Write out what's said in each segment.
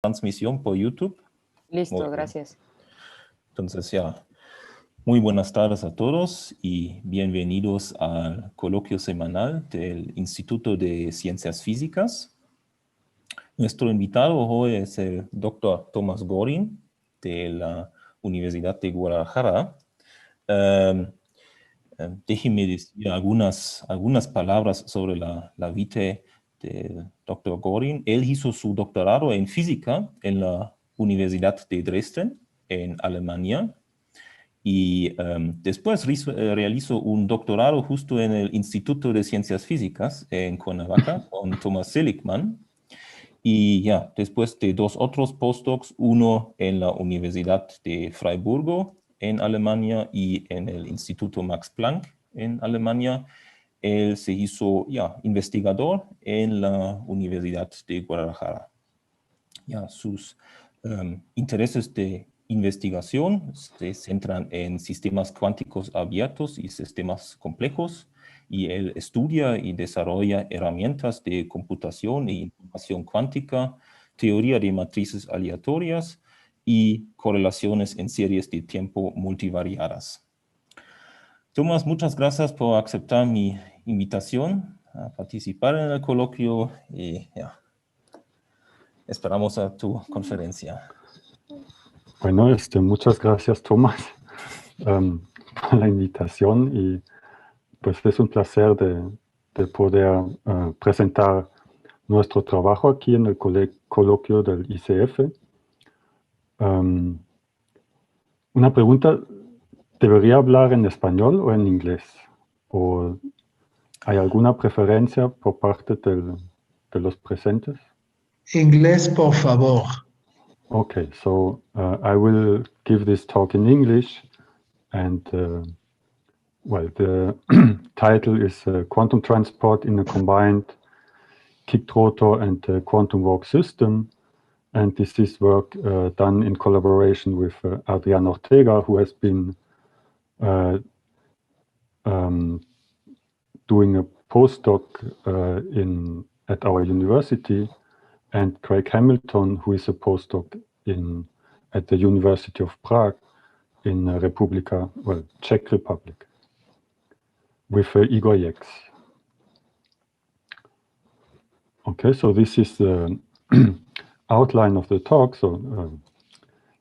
transmisión por YouTube. Listo, gracias. Entonces, ya, muy buenas tardes a todos y bienvenidos al coloquio semanal del Instituto de Ciencias Físicas. Nuestro invitado hoy es el doctor Thomas Gorin de la Universidad de Guadalajara. Déjenme decir algunas palabras sobre la vida del doctor Gorin. Él hizo su doctorado en física en la Universidad de Dresden, en Alemania, y después realizó un doctorado justo en el Instituto de Ciencias Físicas en Cuernavaca con Thomas Seligman. Y ya, después de dos otros postdocs, uno en la Universidad de Freiburgo en Alemania y en el Instituto Max Planck en Alemania, él se hizo investigador en la Universidad de Guadalajara. Sus intereses de investigación se centran en sistemas cuánticos abiertos y sistemas complejos, y él estudia y desarrolla herramientas de computación e información cuántica, teoría de matrices aleatorias y correlaciones en series de tiempo multivariadas. Tomás, muchas gracias por aceptar mi invitación a participar en el coloquio y esperamos a tu conferencia. Bueno, muchas gracias, Tomás, por la invitación, y pues es un placer de poder presentar nuestro trabajo aquí en el coloquio del ICF. Una pregunta, ¿debería hablar en español o en inglés? ¿O hay alguna preferencia por parte de los presentes? Inglés, por favor. Okay, so I will give this talk in English, and well, the title is Quantum Transport in a Combined Kicked Rotor and Quantum Walk System, and this is work done in collaboration with Adrián Ortega, who has been doing a postdoc at our university, and Craig Hamilton, who is a postdoc at the University of Prague in Czech Republic, with Igor Jeks. Okay, so this is the outline of the talk. So,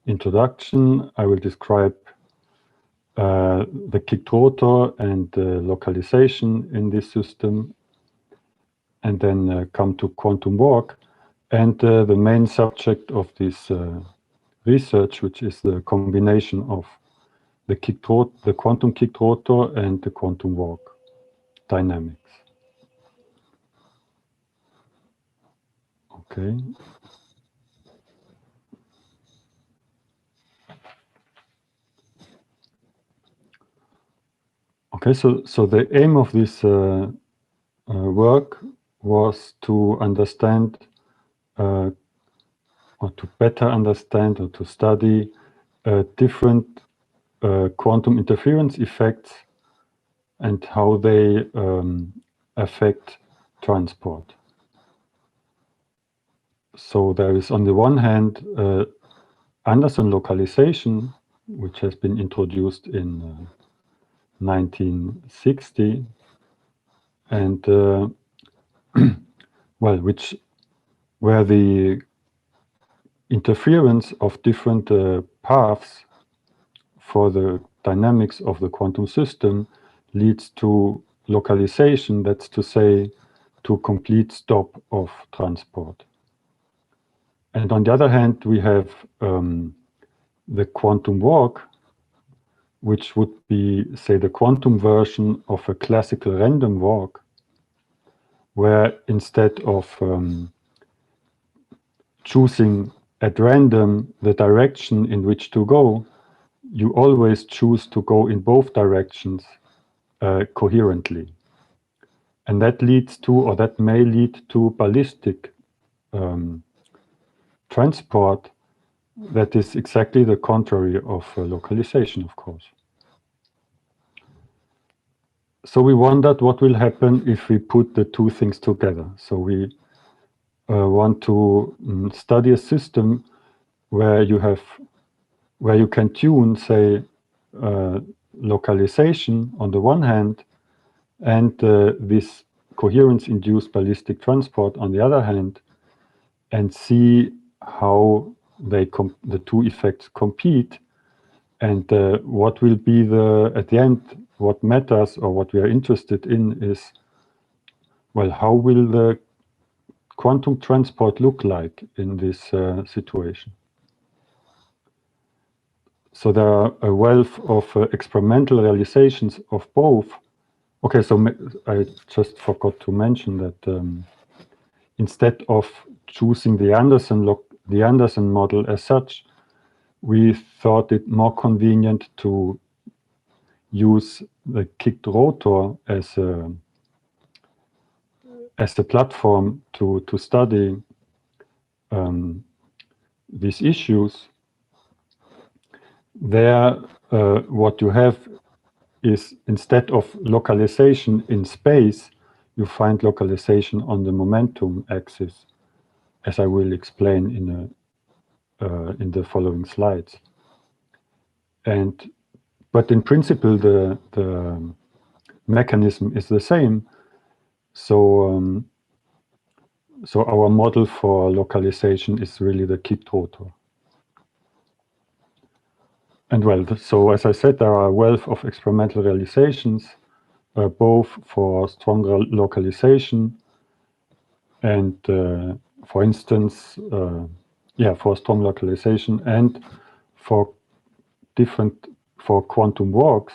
introduction, I will describe the kicked rotor and the localization in this system, and then come to quantum walk, and the main subject of this research, which is the combination of the quantum kicked rotor and the quantum walk dynamics. Okay. Okay, so the aim of this work was to understand or to better understand or to study different quantum interference effects and how they affect transport. So there is, on the one hand, Anderson localization, which has been introduced in 1960, and where the interference of different paths for the dynamics of the quantum system leads to localization, that's to say, to complete stop of transport. And on the other hand, we have the quantum walk, which would be, say, the quantum version of a classical random walk, where instead of choosing at random the direction in which to go, you always choose to go in both directions coherently. And that leads to, or that may lead to, ballistic transport that is exactly the contrary of localization, of course. So we wondered what will happen if we put the two things together. So we want to study a system where you can tune, say, localization on the one hand, and this coherence-induced ballistic transport on the other hand, and see how the two effects compete, and what will be at the end, what matters or what we are interested in is, well, how will the quantum transport look like in this situation? So there are a wealth of experimental realizations of both. Okay, so I just forgot to mention that instead of choosing the Anderson model as such, we thought it more convenient to use the kicked rotor as a platform to study these issues. There, what you have is, instead of localization in space, you find localization on the momentum axis, as I will explain in the following slides. But in principle, the mechanism is the same. So our model for localization is really the kicked rotor. And well, so as I said, there are a wealth of experimental realizations, both for stronger localization and, for instance, for strong localization and for quantum walks.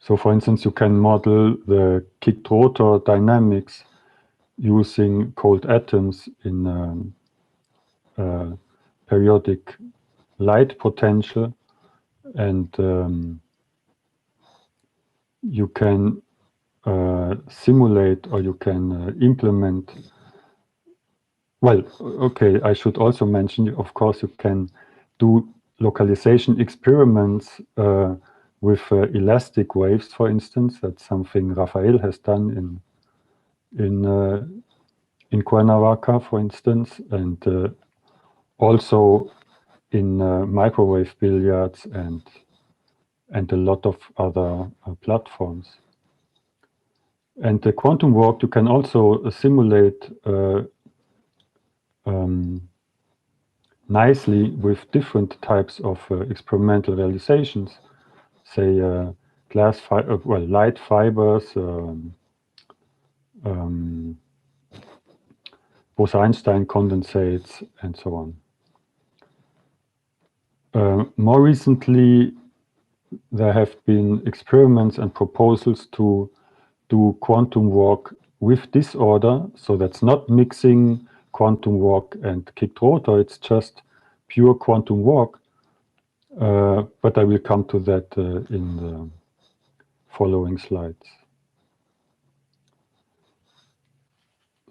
So, for instance, you can model the kicked rotor dynamics using cold atoms in periodic light potential, and you can simulate, or you can implement. Well, okay, I should also mention, of course, you can do localization experiments with elastic waves, for instance. That's something Raphael has done in Cuernavaca, for instance, and also in microwave billiards and a lot of other platforms. And the quantum walk, you can also simulate nicely with different types of experimental realizations, say light fibers, Bose-Einstein condensates, and so on. More recently, there have been experiments and proposals to do quantum walk with disorder. So that's not mixing quantum walk and kicked rotor, it's just pure quantum walk. But I will come to that in the following slides.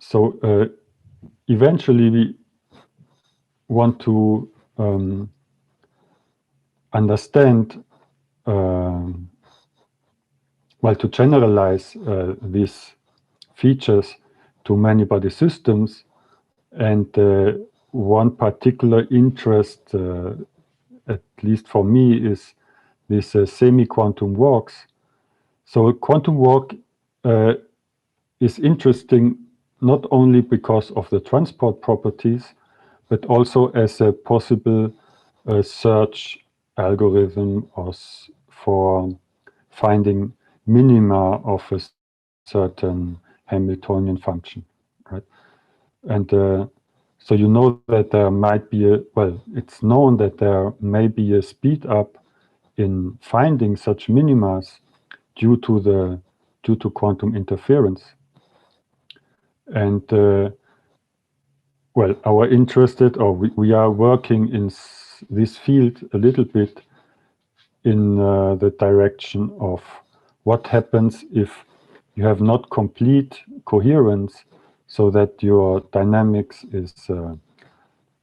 So eventually we want to understand, to generalize these features to many-body systems, and one particular interest, at least for me, is this semi-quantum walks. So quantum walk is interesting not only because of the transport properties, but also as a possible search algorithm for finding minima of a certain Hamiltonian function, right? And so you know that there might be it's known that there may be a speed up in finding such minimas due to quantum interference. And we are working in this field a little bit in the direction of what happens if you have not complete coherence, so that your dynamics is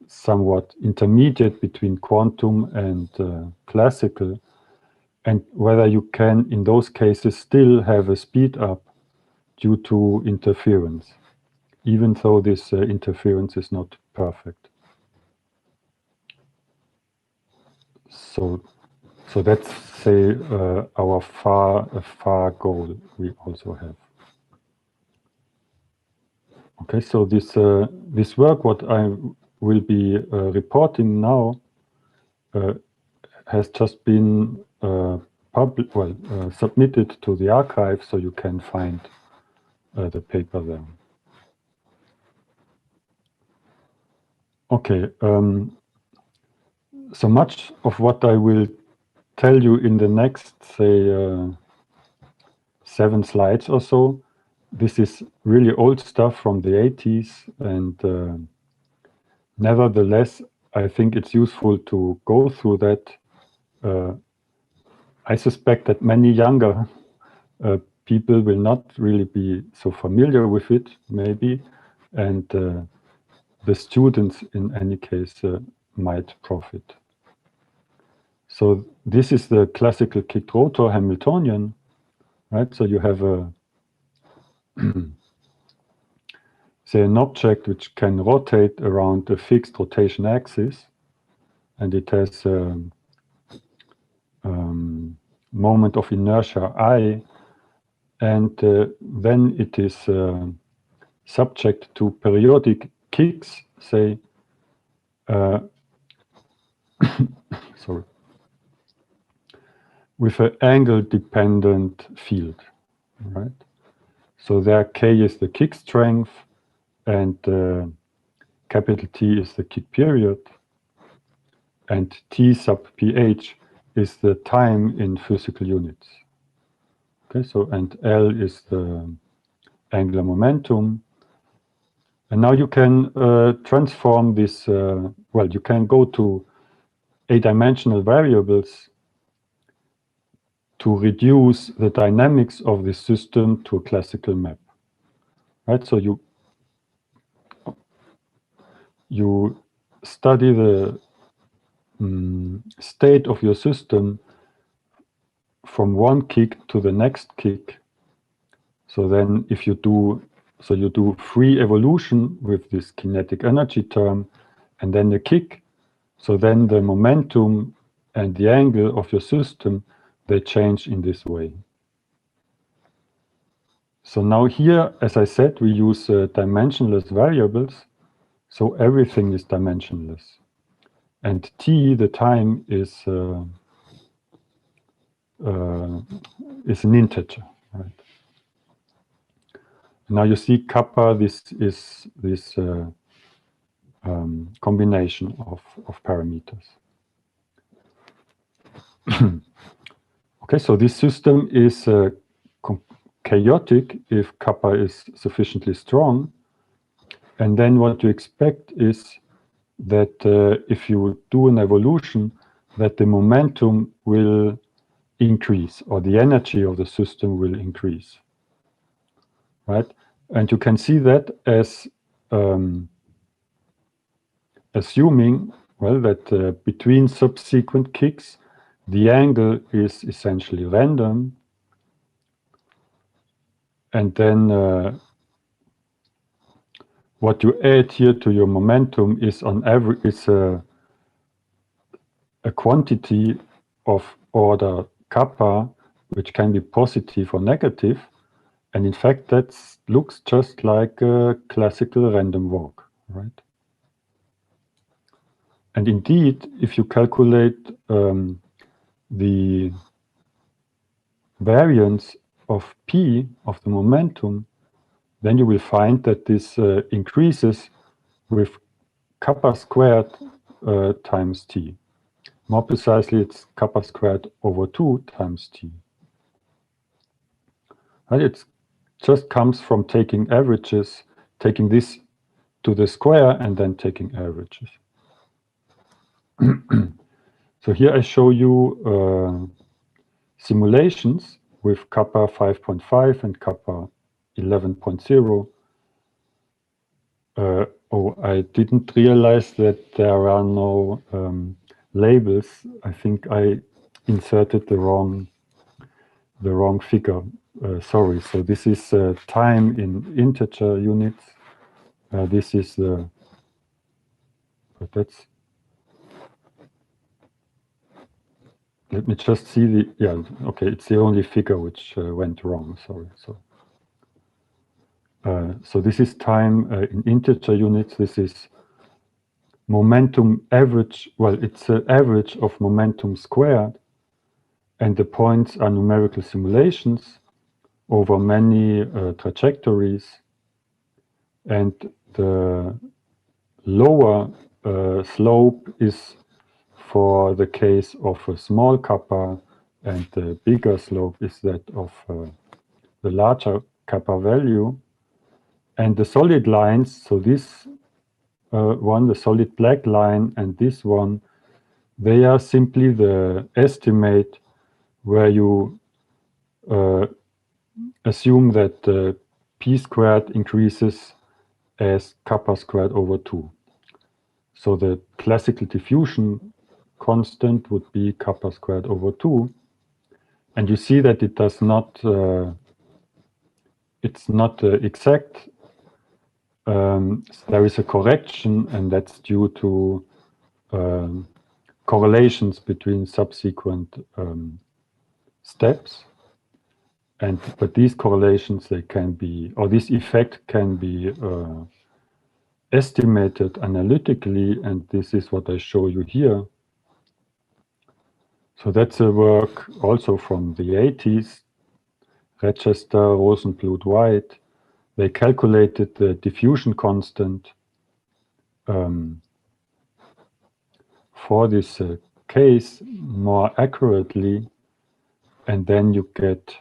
somewhat intermediate between quantum and classical, and whether you can, in those cases, still have a speed up due to interference. even though this interference is not perfect. So that's, say, our far goal we also have. Okay, so this work, what I will be reporting now, has just been submitted to the archive, so you can find the paper there. Okay, so much of what I will tell you in the next, say, 7 slides or so, this is really old stuff from the 80s, and nevertheless, I think it's useful to go through that. I suspect that many younger people will not really be so familiar with it, maybe, and the students, in any case, might profit. So this is the classical kicked rotor Hamiltonian, right? So you have a say an object which can rotate around a fixed rotation axis, and it has a moment of inertia I, and then it is subject to periodic kicks, say, sorry, with an angle-dependent field, right? So there K is the kick strength, and capital T is the kick period, and T sub pH is the time in physical units. Okay, so, and L is the angular momentum. And now you can transform this, well, you can go to a-dimensional variables to reduce the dynamics of the system to a classical map, right? So you study the state of your system from one kick to the next kick. So then if you do, so you do free evolution with this kinetic energy term and then the kick. So then the momentum and the angle of your system, they change in this way. So now here, as I said, we use dimensionless variables. So everything is dimensionless. And T, the time, is an integer, right? Now you see kappa, this is this combination of parameters. Okay, so this system is chaotic if kappa is sufficiently strong. And then what you expect is that if you do an evolution, that the momentum will increase, or the energy of the system will increase, right? And you can see that as assuming, well, that between subsequent kicks, the angle is essentially random, and then what you add here to your momentum is on average is a quantity of order kappa, which can be positive or negative, and in fact that looks just like a classical random walk, right? And indeed, if you calculate the variance of P, of the momentum, then you will find that this increases with kappa squared times T. More precisely, it's kappa squared over 2 times T. And it just comes from taking averages, taking this to the square and then taking averages. So here I show you simulations with kappa 5.5 and kappa 11.0. Oh, I didn't realize that there are no labels. I think I inserted the wrong figure. Sorry. So this is time in integer units, This is the, but that's, let me just see the, yeah, okay, it's the only figure which went wrong, sorry. So this is time in integer units. This is momentum average, well, it's an average of momentum squared, and the points are numerical simulations over many trajectories, and the lower slope is for the case of a small kappa, and the bigger slope is that of the larger kappa value. And the solid lines, so this one, the solid black line, and this one, they are simply the estimate where you assume that p squared increases as kappa squared over 2. So the classical diffusion constant would be kappa squared over 2. And you see that it does not, it's not exact. There is a correction, and that's due to correlations between subsequent steps. But these correlations, they can be, or this effect can be estimated analytically, and this is what I show you here. So that's a work also from the 80s, Register, Rosenbluth, White. They calculated the diffusion constant for this case more accurately, and then you get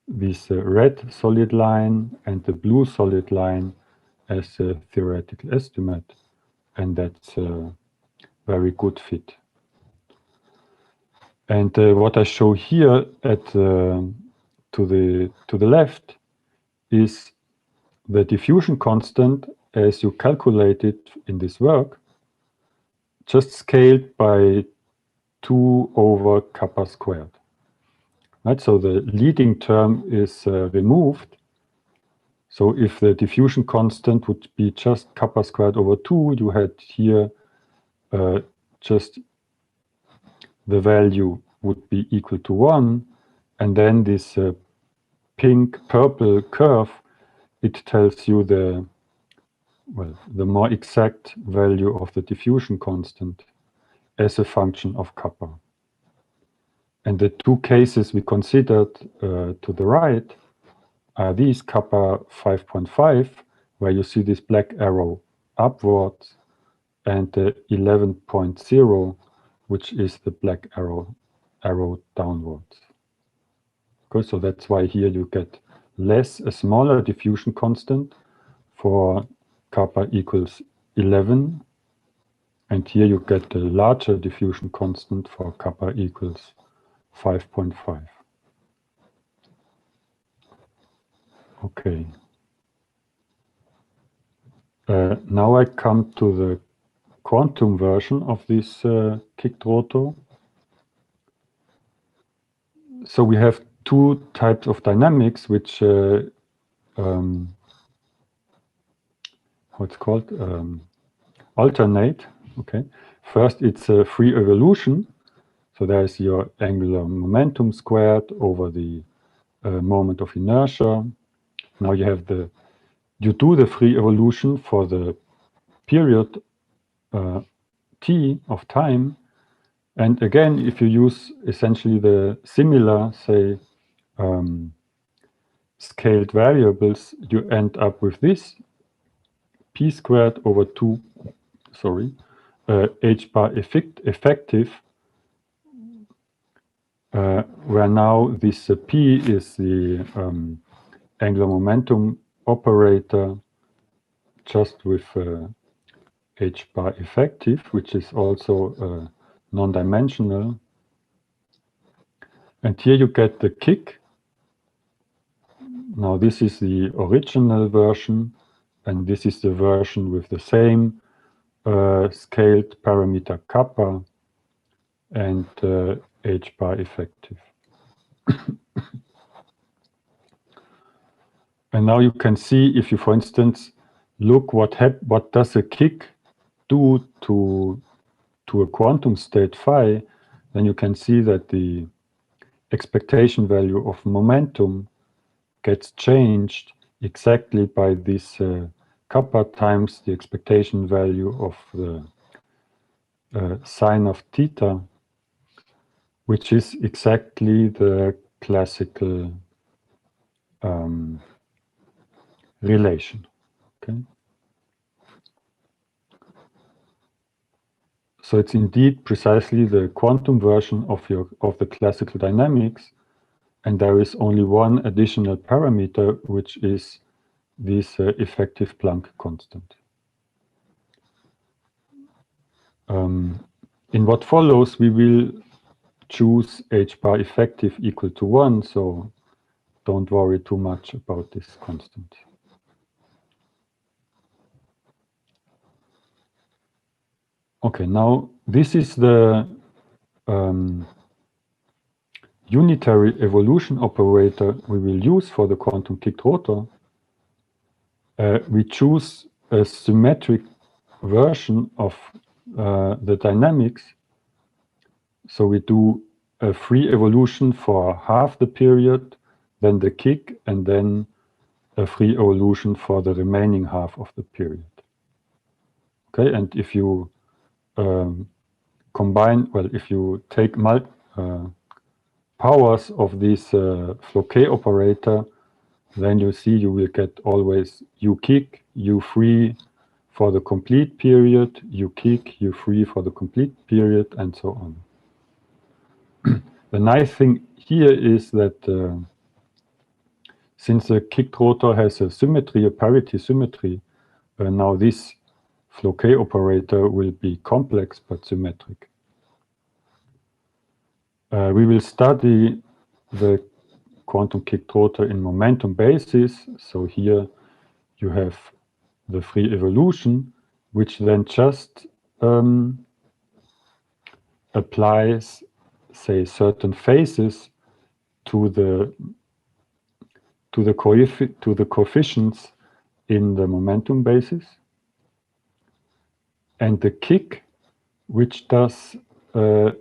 this red solid line and the blue solid line as a theoretical estimate, and that's a very good fit. And what I show here at to the left is the diffusion constant as you calculate it in this work, just scaled by 2 over kappa squared. Right, so the leading term is removed. So if the diffusion constant would be just kappa squared over 2, you had here just the value would be equal to 1. And then this pink-purple curve, it tells you the, well, the more exact value of the diffusion constant as a function of kappa. And the two cases we considered to the right are these kappa 5.5, where you see this black arrow upwards, and the 11.0, which is the black arrow downwards. Okay, so that's why here you get a smaller diffusion constant for kappa equals 11, and here you get the larger diffusion constant for kappa equals 5.5. Okay. Now I come to the quantum version of this kicked rotor. So we have two types of dynamics which what's called alternate. Okay. First, it's a free evolution. So there's your angular momentum squared over the moment of inertia. Now you have you do the free evolution for the period t of time. And again, if you use essentially the similar, say, scaled variables, you end up with this p squared over 2, sorry, h bar effective, where now this p is the angular momentum operator just with h bar effective, which is also non-dimensional. And here you get the kick. Now this is the original version, and this is the version with the same scaled parameter kappa and h bar effective. And now you can see if you, for instance, look what does a kick do to a quantum state phi, then you can see that the expectation value of momentum gets changed exactly by this kappa times the expectation value of the sine of theta, which is exactly the classical relation. Okay. So it's indeed precisely the quantum version of the classical dynamics, and there is only one additional parameter, which is this effective Planck constant. In what follows, we will choose h bar effective equal to 1, so don't worry too much about this constant. Okay, now this is the unitary evolution operator we will use for the quantum kicked rotor. We choose a symmetric version of the dynamics. So we do a free evolution for half the period, then the kick, and then a free evolution for the remaining half of the period. Okay, and if you combine, well, if you take powers of this Floquet operator, then you see you will get always u kick, u free for the complete period, u kick, u free for the complete period, and so on. The nice thing here is that since the kicked rotor has a symmetry, a parity symmetry, now this Floquet operator will be complex but symmetric. We will study the quantum kicked rotor in momentum basis. So here you have the free evolution, which then just applies, say, certain phases to the coefficients in the momentum basis, and the kick, which does how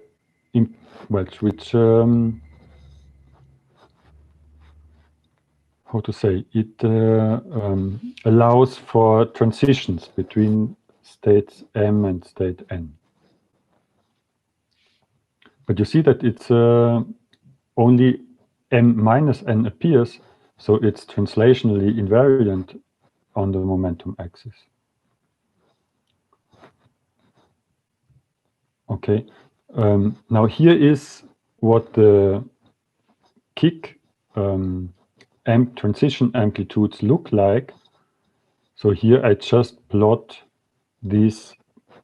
to say it allows for transitions between states M and state N. But you see that it's only M minus N appears, so it's translationally invariant on the momentum axis. Okay, now here is what the kick transition amplitudes look like. So here I just plot this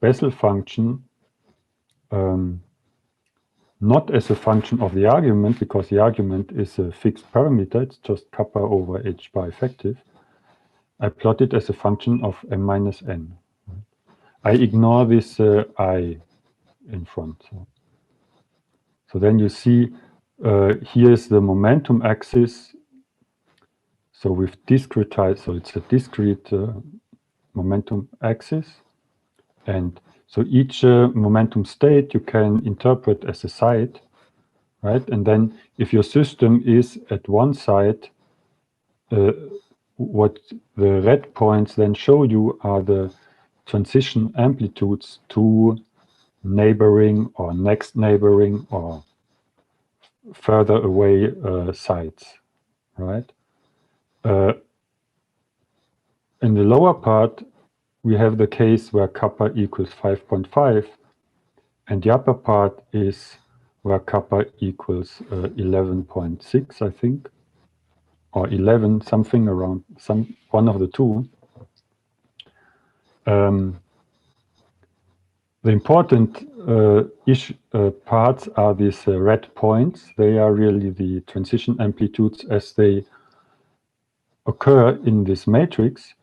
Bessel function not as a function of the argument, because the argument is a fixed parameter, it's just kappa over h bar effective. I plot it as a function of m minus n. I ignore this I in front. So then you see here's the momentum axis. So we've discretized, so it's a discrete momentum axis. And so each momentum state you can interpret as a side, right? And then if your system is at one side, what the red points then show you are the transition amplitudes to neighboring or next neighboring or further away sides, right? In the lower part, we have the case where kappa equals 5.5, and the upper part is where kappa equals 11.6, I think, or 11, something around one of the two. The important parts are these red points. They are really the transition amplitudes as they occur in this matrix.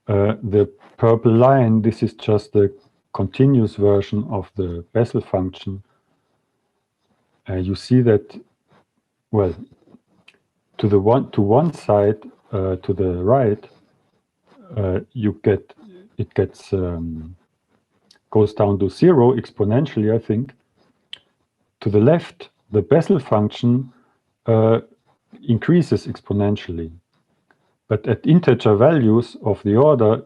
The purple line, this is just the continuous version of the Bessel function. You see that, well, to one side, to the right, goes down to 0 exponentially, I think. To the left, the Bessel function increases exponentially. But at integer values of the order,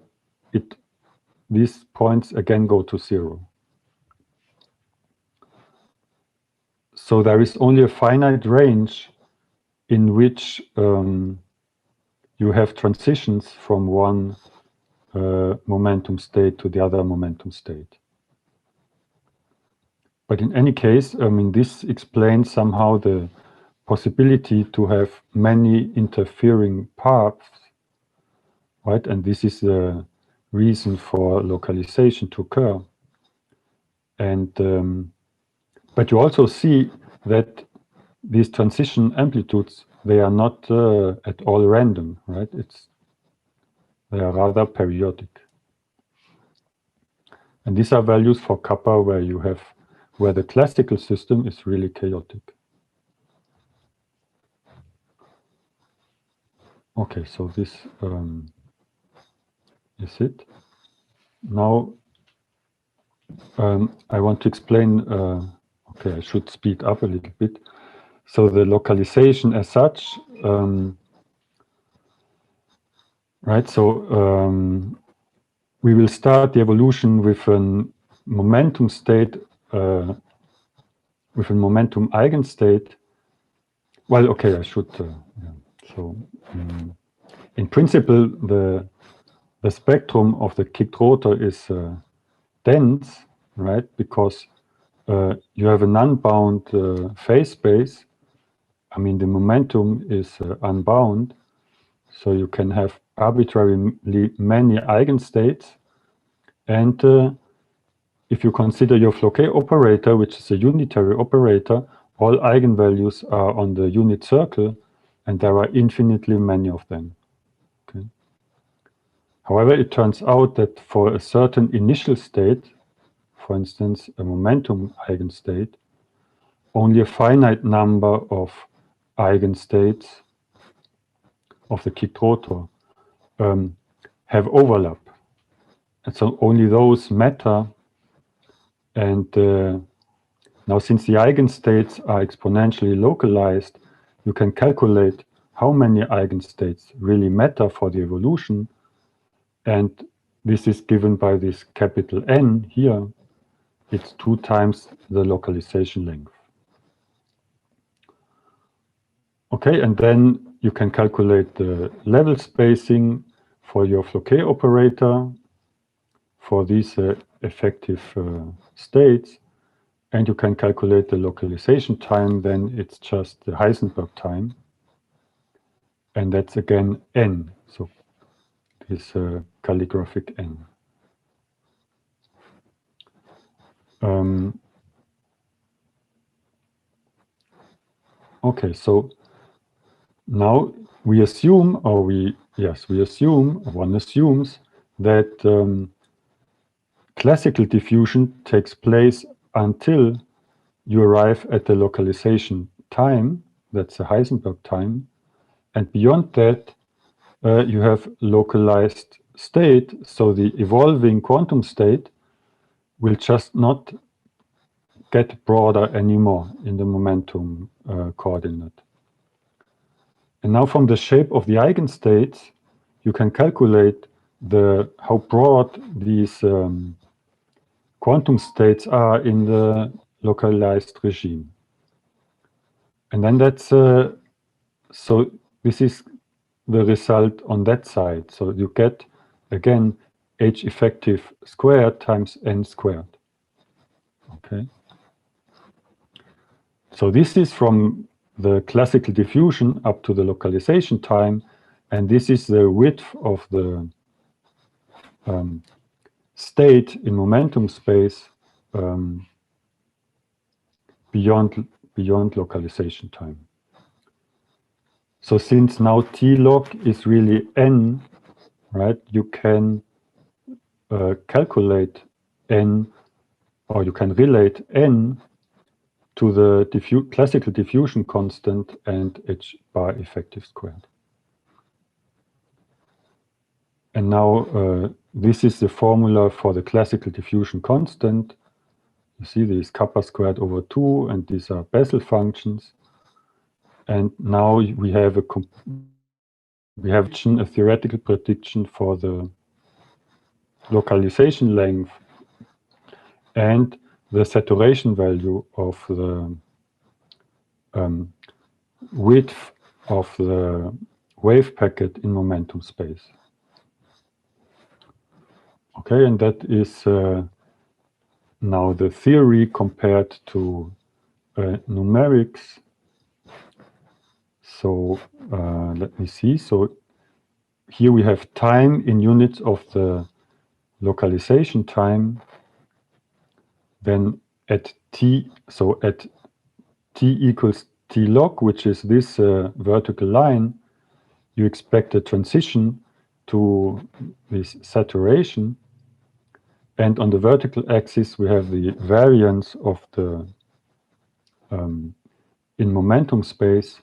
these points again go to 0. So there is only a finite range in which you have transitions from one momentum state to the other momentum state. But in any case, I mean, this explains somehow the possibility to have many interfering paths, right? And this is the reason for localization to occur. And but you also see that these transition amplitudes, they are not at all random, right? They are rather periodic. And these are values for kappa where the classical system is really chaotic. Okay, so this is it. Now I want to explain, okay, I should speed up a little bit. So the localization as such, right, so we will start the evolution with a momentum state, with a momentum eigenstate. Well, okay, I should, yeah. So in principle, the spectrum of the kicked rotor is dense, right? Because you have an unbound phase space. I mean, the momentum is unbound, so you can have arbitrarily many eigenstates. And if you consider your Floquet operator, which is a unitary operator, all eigenvalues are on the unit circle, and there are infinitely many of them. Okay. However, it turns out that for a certain initial state, for instance, a momentum eigenstate, only a finite number of eigenstates of the kicked rotor have overlap. And so only those matter. And now, since the eigenstates are exponentially localized, you can calculate how many eigenstates really matter for the evolution. And this is given by this capital N here. It's 2 times the localization length. Okay, and then you can calculate the level spacing for your Floquet operator for these effective states. And you can calculate the localization time, then it's just the Heisenberg time. And that's again N, so this calligraphic N. Okay, so now we assume, one assumes that classical diffusion takes place until you arrive at the localization time, that's the Heisenberg time, and beyond that you have localized state, so the evolving quantum state will just not get broader anymore in the momentum coordinate. And now from the shape of the eigenstates, you can calculate how broad these quantum states are in the localized regime. And then that's, so this is the result on that side. So you get, again, H effective squared times N squared. Okay. So this is from the classical diffusion up to the localization time, and this is the width of the state in momentum space beyond localization time. So since now T log is really N, right, you can calculate N, or you can relate N to the classical diffusion constant and H bar effective squared. And now this is the formula for the classical diffusion constant. You see this kappa squared over 2, and these are Bessel functions. And now we have a theoretical prediction for the localization length and the saturation value of the width of the wave packet in momentum space. Okay, and that is now the theory compared to numerics. So let me see. So here we have time in units of the localization time. Then at t, so at t equals t log, which is this vertical line, you expect a transition to this saturation. And on the vertical axis, we have the variance of the in momentum space.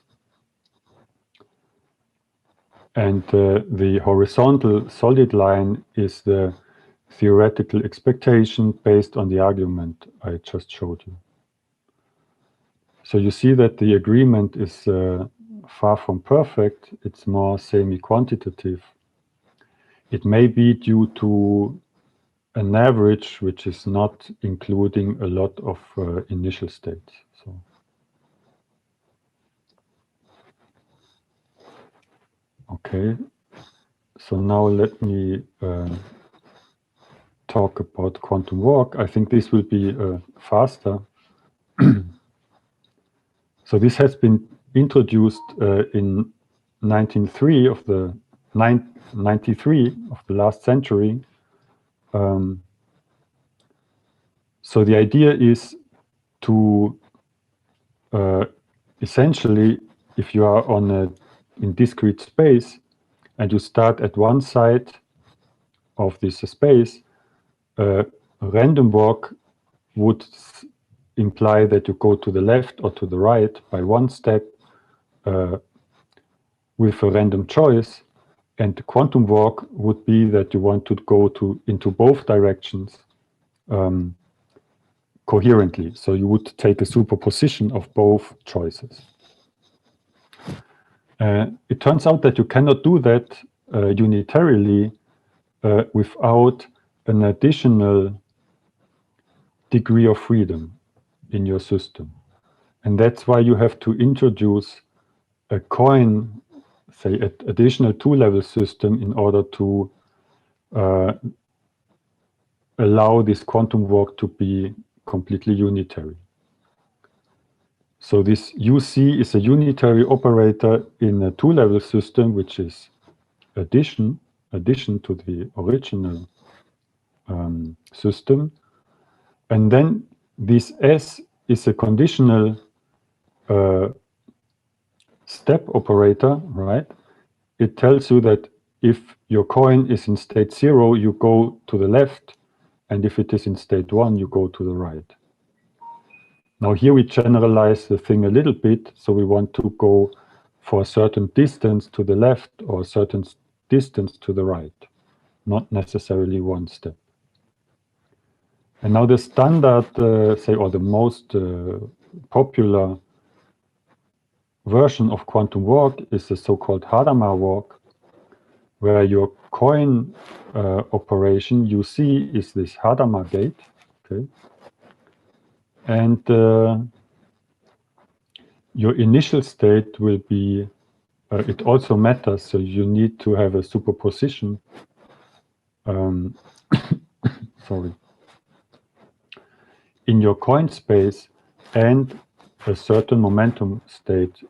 And the horizontal solid line is the theoretical expectation based on the argument I just showed you. So you see that the agreement is far from perfect. It's more semi-quantitative. It may be due to an average which is not including a lot of initial states. So. Okay, so now let me talk about quantum walk. I think this will be faster. So this has been introduced in 93 of the last century. So the idea is to essentially, if you are in discrete space and you start at one side of this space, random walk would imply that you go to the left or to the right by one step with a random choice, and the quantum walk would be that you want to go into both directions coherently. So you would take a superposition of both choices. It turns out that you cannot do that unitarily without an additional degree of freedom in your system. And that's why you have to introduce a coin, say, an additional two-level system in order to allow this quantum walk to be completely unitary. So this UC is a unitary operator in a two-level system, which is addition to the original system. And then this S is a conditional step operator, right? It tells you that if your coin is in state 0, you go to the left, and if it is in state 1, you go to the right. Now here we generalize the thing a little bit, so we want to go for a certain distance to the left or a certain distance to the right, not necessarily one step. And now the standard, say, or the most popular version of quantum walk is the so-called Hadamard walk, where your coin operation you see is this Hadamard gate, okay, and your initial state will be. It also matters, so you need to have a superposition. Sorry. In your coin space and a certain momentum state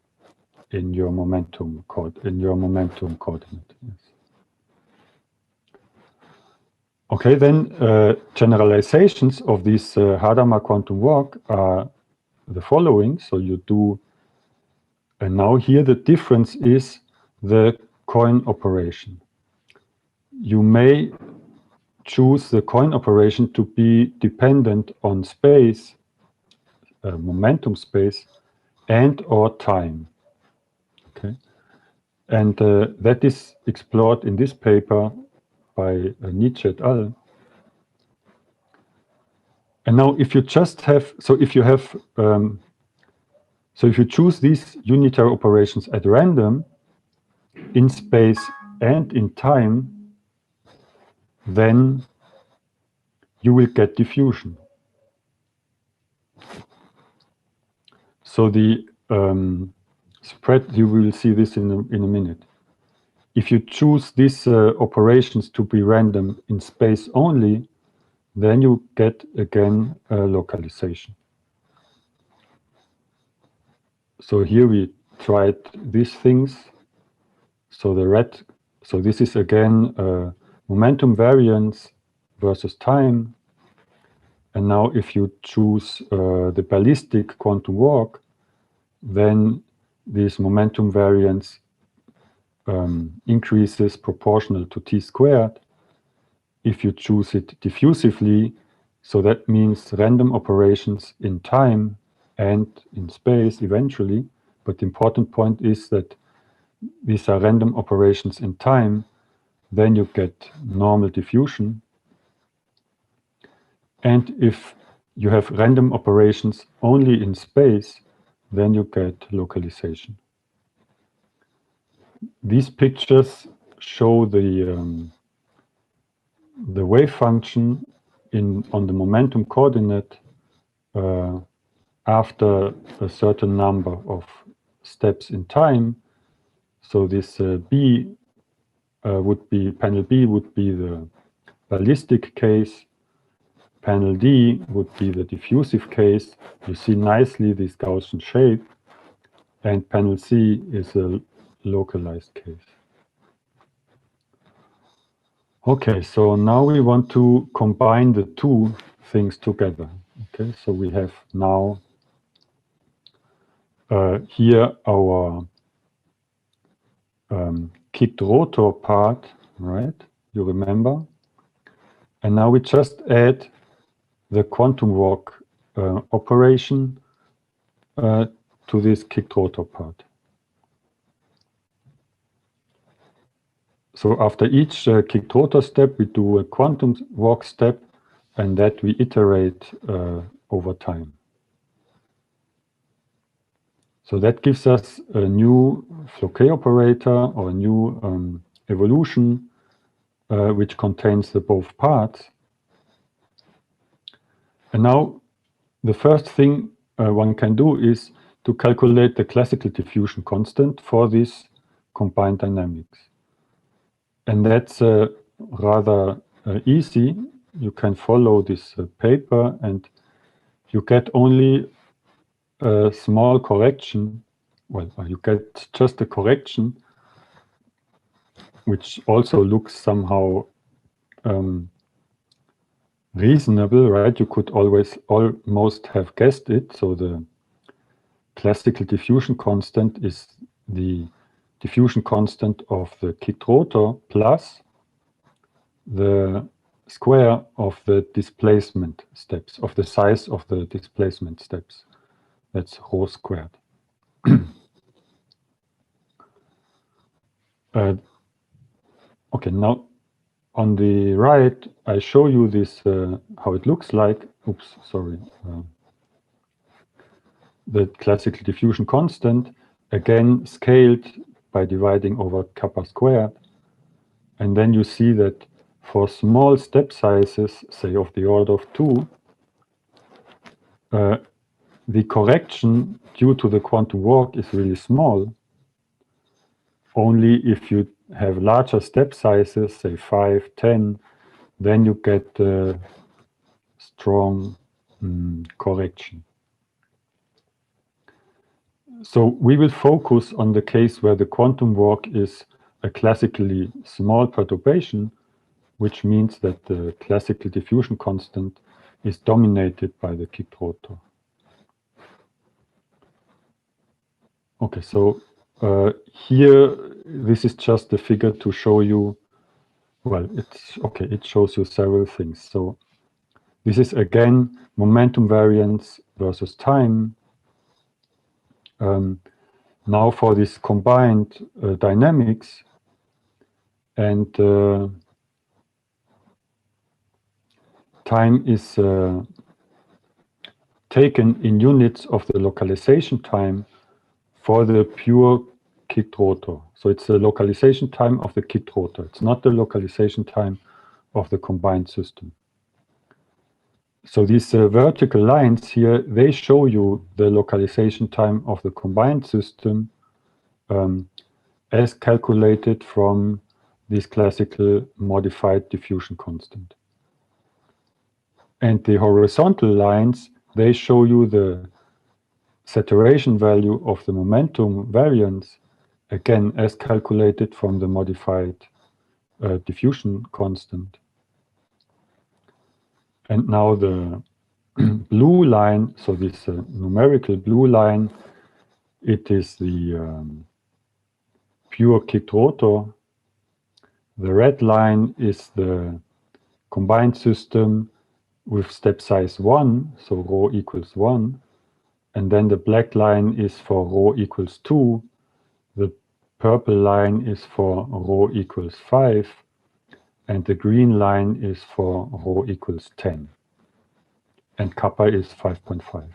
in your momentum coordinate. Yes. Okay, then generalizations of this Hadamard quantum walk are the following. So you do, and now here the difference is the coin operation. You may choose the coin operation to be dependent on space, momentum space, and or time. Okay, and that is explored in this paper by Nietzsche et al. And now if you just have, so if you have, so if you choose these unitary operations at random in space and in time, then you will get diffusion. So the spread, you will see this in a minute. If you choose these operations to be random in space only, then you get again localization. So here we tried these things. So the red, so this is again momentum variance versus time. And now if you choose the ballistic quantum walk, then this momentum variance increases proportional to t squared. If you choose it diffusively, so that means random operations in time and in space eventually. But the important point is that these are random operations in time, then you get normal diffusion. And if you have random operations only in space, then you get localization. These pictures show the wave function on the momentum coordinate after a certain number of steps in time. So this B would be, panel B would be the ballistic case, panel D would be the diffusive case. You see nicely this Gaussian shape, and panel C is a localized case. Okay, so now we want to combine the two things together. Okay, so we have now here our kicked rotor part, right? You remember? And now we just add the quantum walk operation to this kicked rotor part. So after each kicked rotor step, we do a quantum walk step, and that we iterate over time. So that gives us a new Floquet operator or a new evolution which contains the both parts. And now the first thing one can do is to calculate the classical diffusion constant for this combined dynamics. And that's rather easy. You can follow this paper and you get only a small correction. Well, you get just a correction, which also looks somehow reasonable, right? You could almost have guessed it. So the classical diffusion constant is the diffusion constant of the kicked rotor plus the square of the displacement steps, of the size of the displacement steps. That's rho squared. Okay, now on the right, I show you this, how it looks like. Oops, sorry. The classical diffusion constant, again scaled by dividing over kappa squared. And then you see that for small step sizes, say of the order of 2, the correction due to the quantum walk is really small. Only if you have larger step sizes, say 5, 10, then you get a strong correction. So we will focus on the case where the quantum walk is a classically small perturbation, which means that the classical diffusion constant is dominated by the kicked rotor. Okay, so here, this is just a figure to show you, well, it's okay, it shows you several things. So this is again momentum variance versus time. Now for this combined dynamics, and time is taken in units of the localization time for the pure kicked rotor. So it's the localization time of the kicked rotor. It's not the localization time of the combined system. So these vertical lines here, they show you the localization time of the combined system as calculated from this classical modified diffusion constant. And the horizontal lines, they show you the saturation value of the momentum variance, again, as calculated from the modified diffusion constant. And now the blue line, so this numerical blue line, it is the pure kicked rotor. The red line is the combined system with step size 1, so rho equals 1. And then the black line is for rho equals 2. The purple line is for rho equals 5. And the green line is for rho equals 10. And kappa is 5.5.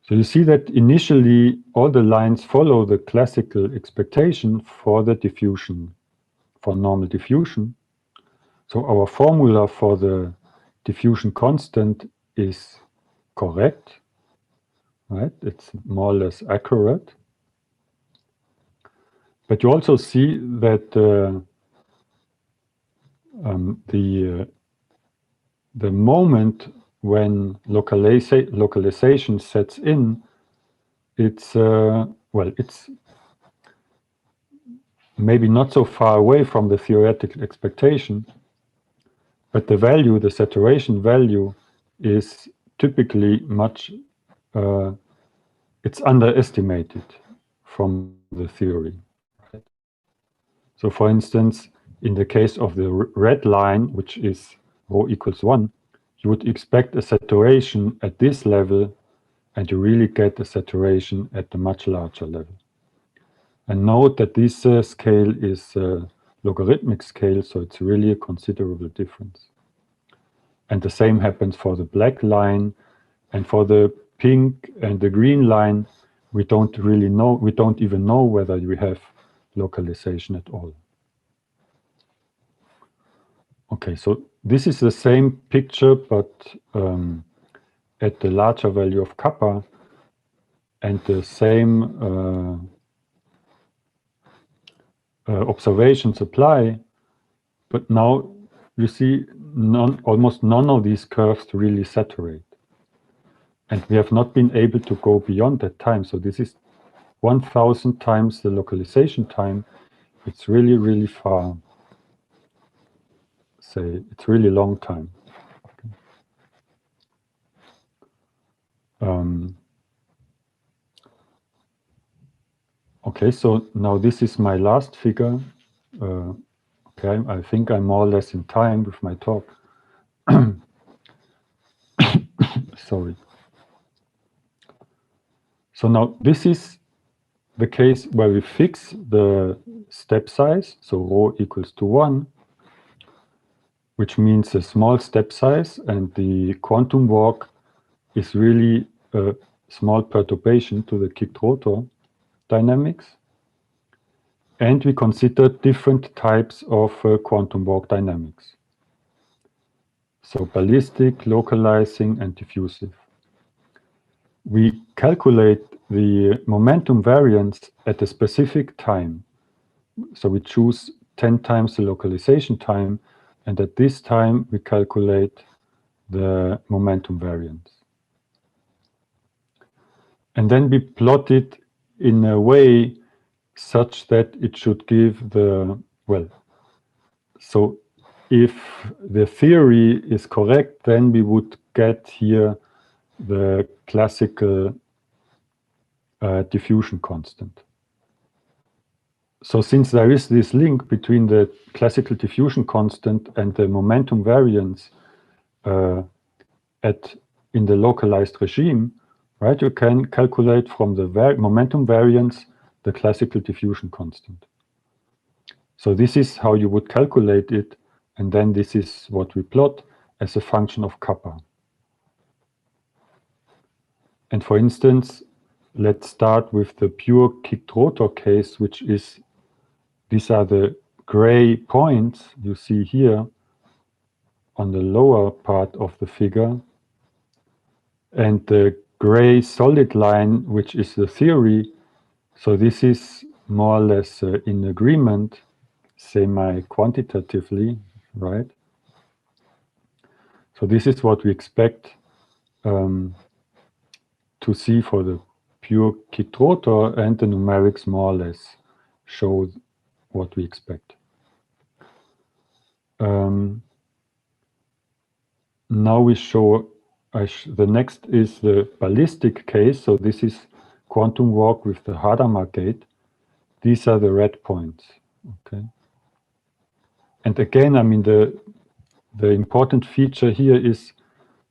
So you see that initially all the lines follow the classical expectation for the diffusion, for normal diffusion. So our formula for the diffusion constant is correct, right? It's more or less accurate. But you also see that the moment when localization sets in, it's well, it's maybe not so far away from the theoretical expectation, but the value, the saturation value, is typically much, it's underestimated from the theory. Right? So for instance, in the case of the red line, which is rho equals 1, you would expect a saturation at this level, and you really get a saturation at a much larger level. And note that this scale is a logarithmic scale, so it's really a considerable difference. And the same happens for the black line, and for the pink and the green line, we don't really know, we don't even know whether we have localization at all. Okay, so this is the same picture, but at the larger value of kappa, and the same observations apply, but now you see almost none of these curves really saturate. And we have not been able to go beyond that time. So this is 1,000 times the localization time. It's really, really far. Say, it's really long time. Okay, so now this is my last figure. Okay, I think I'm more or less in time with my talk. Sorry. So now this is the case where we fix the step size, so rho equals to 1, which means a small step size, and the quantum walk is really a small perturbation to the kicked rotor dynamics. And we consider different types of quantum walk dynamics. So ballistic, localizing, and diffusive. We calculate the momentum variance at a specific time. So we choose 10 times the localization time, and at this time we calculate the momentum variance. And then we plot it in a way such that it should give the, well, so if the theory is correct, then we would get here the classical diffusion constant. So since there is this link between the classical diffusion constant and the momentum variance in the localized regime, right, you can calculate from the momentum variance the classical diffusion constant. So this is how you would calculate it, and then this is what we plot, as a function of kappa. And for instance, let's start with the pure kicked rotor case, which is, these are the gray points you see here on the lower part of the figure, and the gray solid line, which is the theory. So this is more or less in agreement, semi-quantitatively, right? So this is what we expect to see for the pure kicked rotor, and the numerics more or less show what we expect. Now we show, the next is the ballistic case. So this is quantum walk with the Hadamard gate. These are the red points, okay? And again, I mean, the important feature here is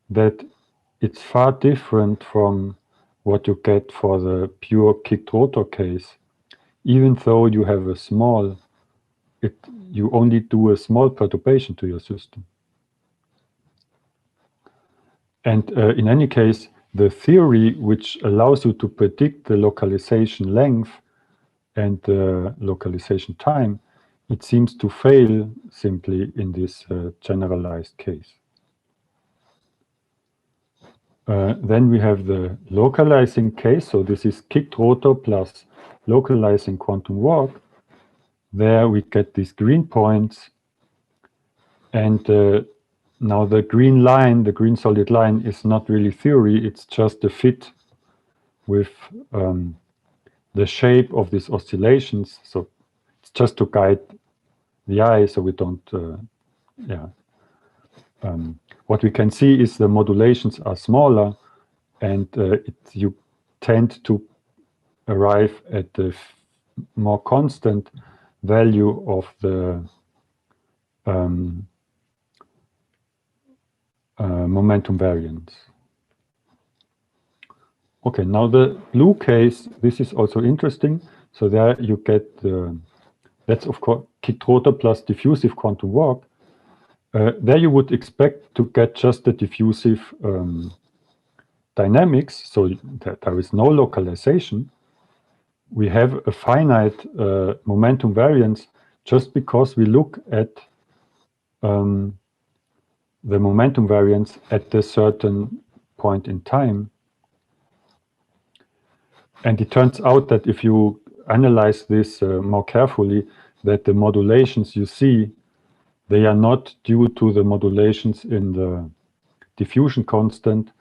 that it's far different from what you get for the pure kicked rotor case. Even though you have a small, you only do a small perturbation to your system. And in any case, the theory which allows you to predict the localization length and the localization time, it seems to fail simply in this generalized case. Then we have the localizing case. So this is kicked rotor plus localizing quantum walk. There we get these green points. And now the green line, the green solid line, is not really theory. It's just a fit with the shape of these oscillations. So it's just to guide the eye so we don't, what we can see is the modulations are smaller, and you tend to arrive at the more constant value of the momentum variance. Okay, now the blue case, this is also interesting. So there you get, that's of course kicked rotor plus diffusive quantum walk. There you would expect to get just the diffusive dynamics, so there is no localization. We have a finite momentum variance just because we look at the momentum variance at a certain point in time. And it turns out that if you analyze this more carefully, that the modulations you see, they are not due to the modulations in the diffusion constant,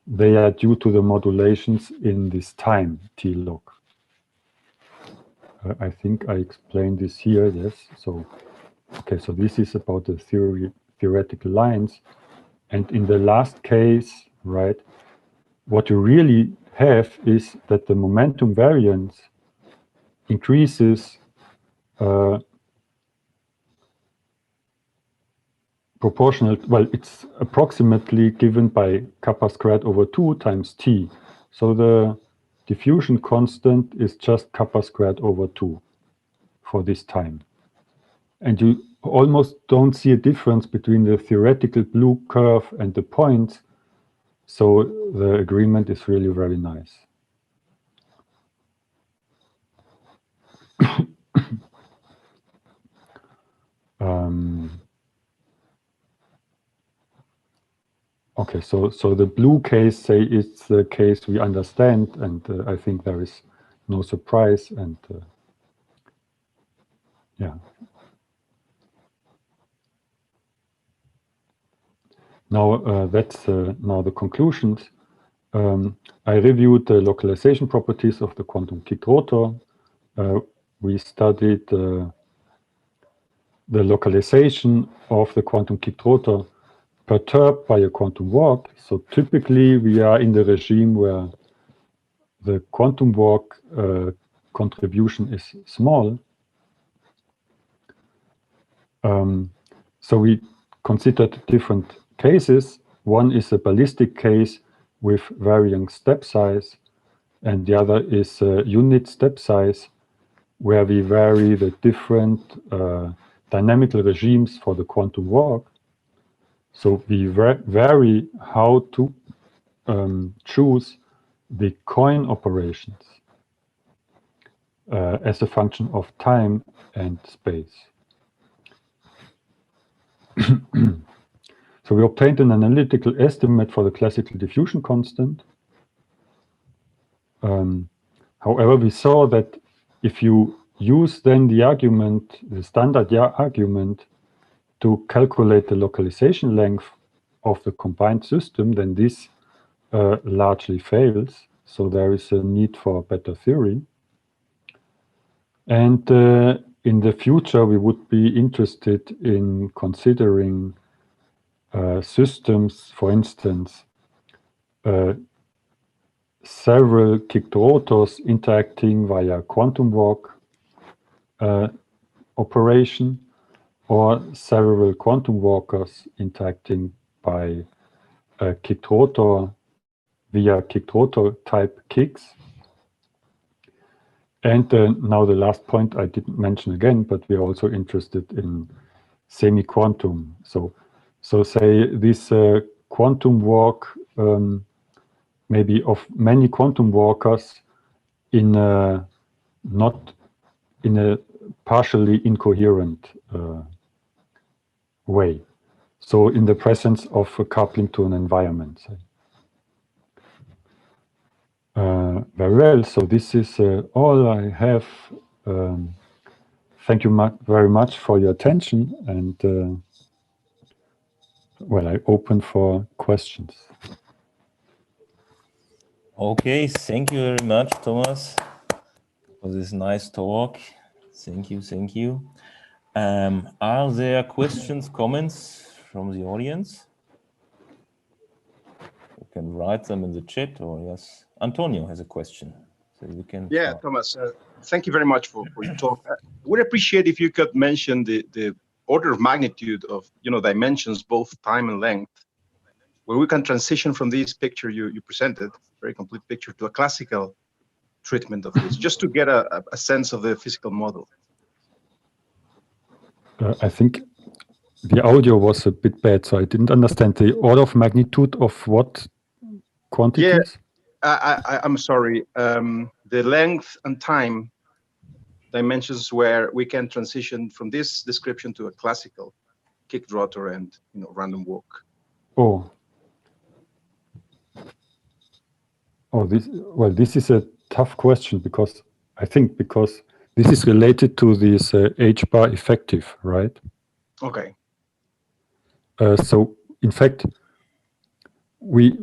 they are due to the modulations in this time, T log. I think I explained this here, yes. So, okay, so this is about the theoretical lines. And in the last case, right, what you really have is that the momentum variance increases proportional, well, it's approximately given by kappa squared over 2 times t. So the diffusion constant is just kappa squared over 2 for this time. And you almost don't see a difference between the theoretical blue curve and the points. So the agreement is really very nice. Okay, so the blue case, say, it's the case we understand, and I think there is no surprise, and yeah. Now that's now the conclusions. I reviewed the localization properties of the quantum kicked rotor. We studied the localization of the quantum kicked rotor perturbed by a quantum walk. So typically we are in the regime where the quantum walk contribution is small. So we considered different cases. One is a ballistic case with varying step size, and the other is a unit step size where we vary the different dynamical regimes for the quantum walk. So we vary how to choose the coin operations as a function of time and space. So we obtained an analytical estimate for the classical diffusion constant. However, we saw that if you use then the argument, the standard argument, to calculate the localization length of the combined system, then this largely fails. So there is a need for better theory. And in the future, we would be interested in considering systems, for instance, several kicked rotors interacting via quantum walk operation, or several quantum walkers interacting by kicked rotor via kicked rotor type kicks. And now the last point I didn't mention again, but we're also interested in semi-quantum. So say this quantum walk, maybe of many quantum walkers in not in a partially incoherent way. So in the presence of a coupling to an environment, say. Very well, so this is all I have. Thank you very much for your attention, and well, I open for questions. Okay, thank you very much, Thomas, for this nice talk. Thank you, thank you. Are there questions, comments from the audience? You can write them in the chat, or yes, Antonio has a question. So you can. Yeah, start. Thomas, thank you very much for your talk. Would appreciate if you could mention the order of magnitude of dimensions, both time and length, where we can transition from this picture you presented, very complete picture, to a classical treatment of this, just to get a sense of the physical model. I think the audio was a bit bad, so I didn't understand the order of magnitude of what quantities? Yeah, I'm sorry. The length and time dimensions where we can transition from this description to a classical kicked rotor and random walk. This is a tough question because this is related to this H bar effective, right? Okay. So in fact, we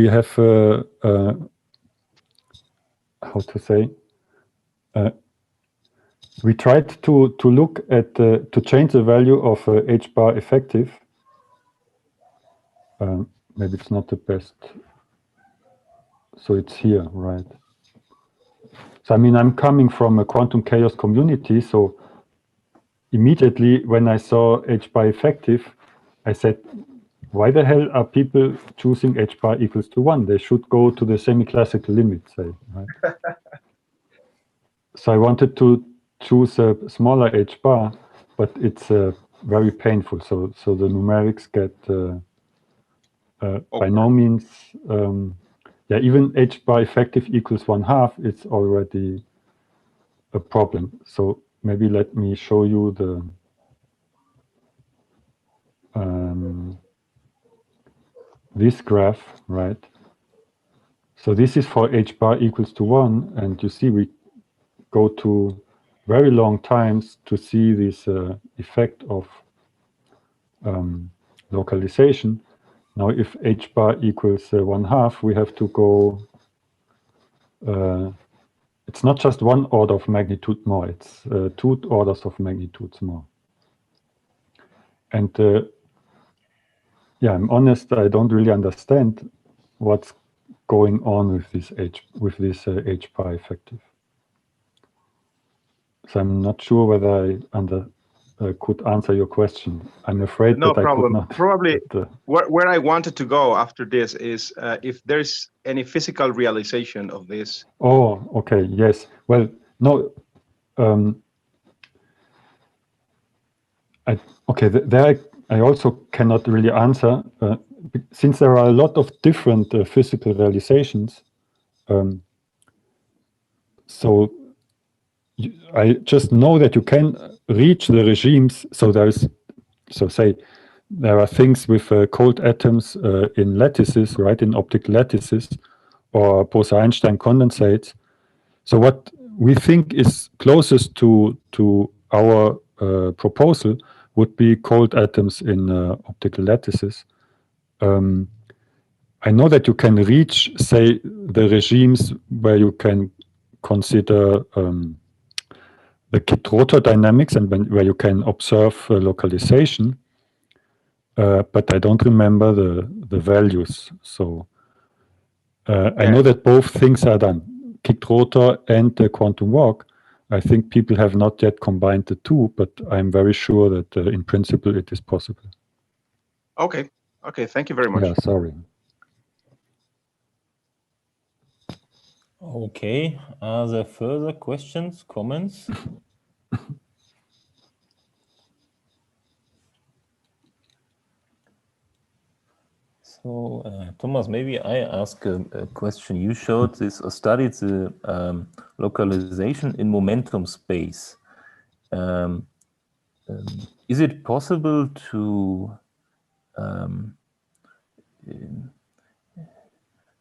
have how to say, we tried to look at to change the value of H bar effective. Maybe it's not the best. So it's here, right? So I mean, I'm coming from a quantum chaos community, so immediately when I saw H bar effective, I said, why the hell are people choosing H bar equals to 1? They should go to the semi-classical limit, say, right? So I wanted to choose a smaller H bar, but it's very painful. So the numerics get by no means, yeah, even H bar effective equals 1/2, it's already a problem. So maybe let me show you the this graph, right? So this is for H bar equals to 1, and you see we go to very long times to see this effect of localization. Now, if H bar equals 1/2, we have to go, it's not just one order of magnitude more, it's 2 orders of magnitudes more. And yeah, I'm honest, I don't really understand what's going on with this H bar effective. So I'm not sure whether I could answer your question. I'm afraid no that problem. I could not. Probably but, where I wanted to go after this is if there's any physical realization of this. Oh, okay, yes. Well, no. Okay, there I also cannot really answer, since there are a lot of different physical realizations. So I just know that you can reach the regimes. So say there are things with cold atoms in lattices, right, in optical lattices, or Bose-Einstein condensates. So what we think is closest to our proposal would be cold atoms in optical lattices. I know that you can reach, say, the regimes where you can consider the rotor dynamics and where you can observe localization, but I don't remember the values. So I know that both things are done, kicked rotor and the quantum walk. I think people have not yet combined the two, but I'm very sure that in principle it is possible. Okay. Okay. Thank you very much. Yeah, sorry. Okay. Are there further questions, comments? So, Thomas, maybe I ask a question. You showed this or studied the localization in momentum space. Is it possible to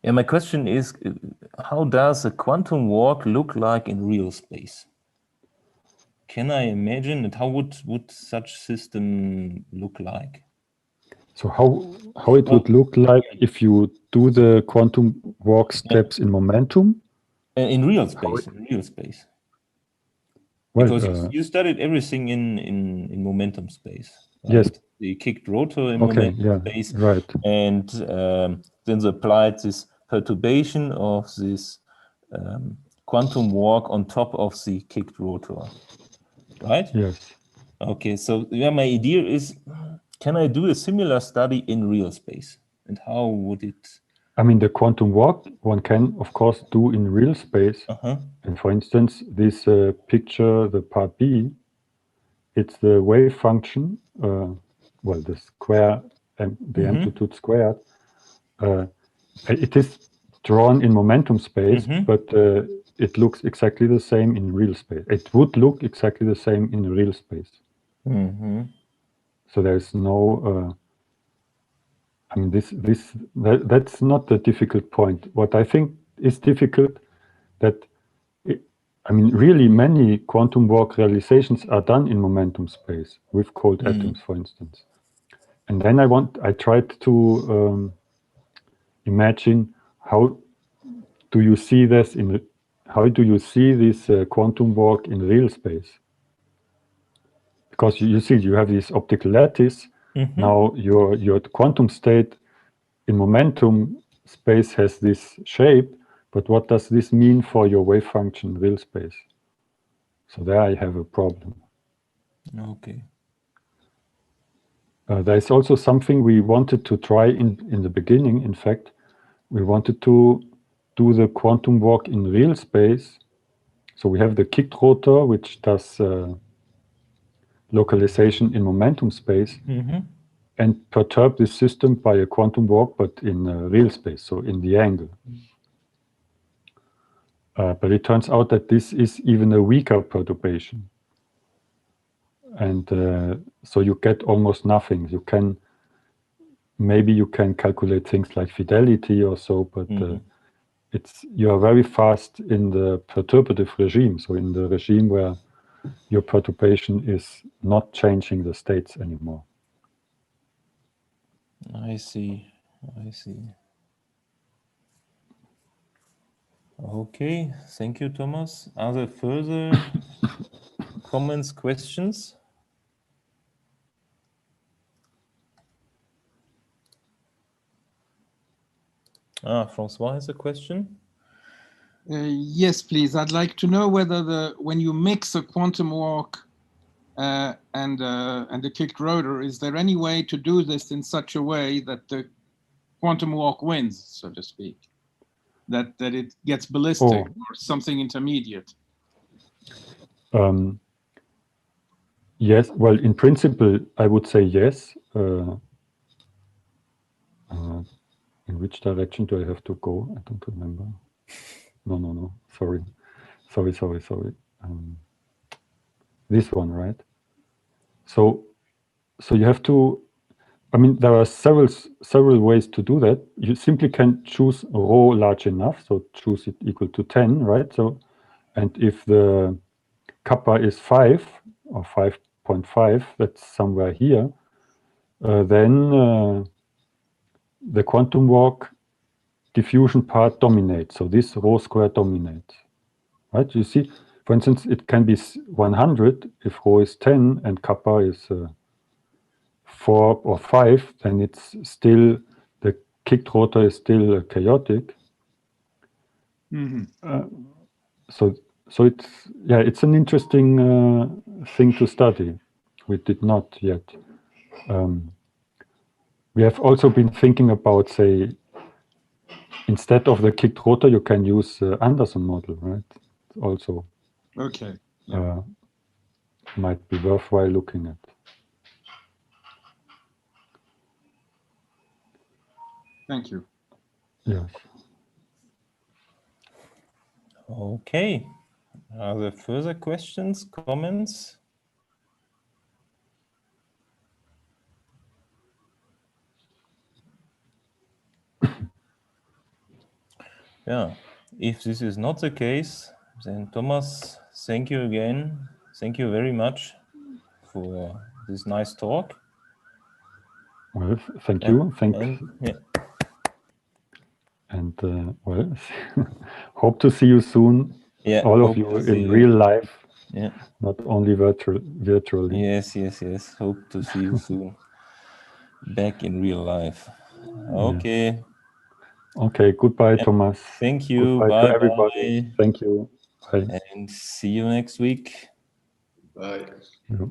my question is, how does a quantum walk look like in real space? Can I imagine it? How would such system look like? So how it would look like if you do the quantum walk steps in momentum? In real space, in real space. Well, Because you studied everything in momentum space, right? Yes. The kicked rotor in Okay, momentum yeah, space, right. and then they applied this perturbation of this quantum walk on top of the kicked rotor, right? Yes. Okay, so yeah, my idea is, can I do a similar study in real space, and how would it? I mean, the quantum walk one can, of course, do in real space. And for instance, this picture, the part B, it's the wave function, well, the square, the amplitude squared. It is drawn in momentum space, but it looks exactly the same in real space. It would look exactly the same in real space. So there's no, I mean, that's not the difficult point. What I think is difficult, that, I mean, really many quantum walk realizations are done in momentum space with cold atoms, for instance. And then I tried to imagine how do you see this how do you see this quantum walk in real space? Because you see, you have this optical lattice. Now your quantum state in momentum space has this shape, but what does this mean for your wave function real space? So there I have a problem. Okay. There's also something we wanted to try in the beginning. In fact, we wanted to do the quantum walk in real space. So we have the kicked rotor, which does localization in momentum space, and perturb this system by a quantum walk, but in real space, so in the angle. But it turns out that this is even a weaker perturbation. And so you get almost nothing. Maybe you can calculate things like fidelity or so, but you are very fast in the perturbative regime. So in the regime where your perturbation is not changing the states anymore. I see. Okay, thank you, Thomas. Are there further comments, questions? Francois has a question. Yes, please. I'd like to know whether when you mix a quantum walk and the kicked rotor, is there any way to do this in such a way that the quantum walk wins, so to speak? That it gets ballistic or something intermediate? Yes, well, in principle, I would say yes. In which direction do I have to go? I don't remember. No. Sorry. This one, right? So you have to. I mean, there are several ways to do that. You simply can choose rho large enough, so choose it equal to 10, right? So, and if the kappa is 5 or 5.5, that's somewhere here, then the quantum walk diffusion part dominates. So this rho square dominates, right? You see, for instance, it can be 100 if rho is 10 and kappa is 4 or 5, then it's still, the kicked rotor is still chaotic. So it's an interesting thing to study. We did not yet. We have also been thinking about, say, instead of the kicked rotor, you can use Anderson model, right? Also, okay. might be worthwhile looking at. Thank you. Yes. Okay. Are there further questions, comments? Yeah, if this is not the case, then Thomas, thank you again. Thank you very much for this nice talk. Well, thank you. Thanks. Yeah. And well, hope to see you soon. Yeah, all of you in real life. Yeah. Not only virtually. Yes. Hope to see you soon. Back in real life. Okay. Yeah. Okay. Goodbye, Thomas. Thank you. Goodbye to everybody. Thank you. Bye. And see you next week. Bye. Yeah.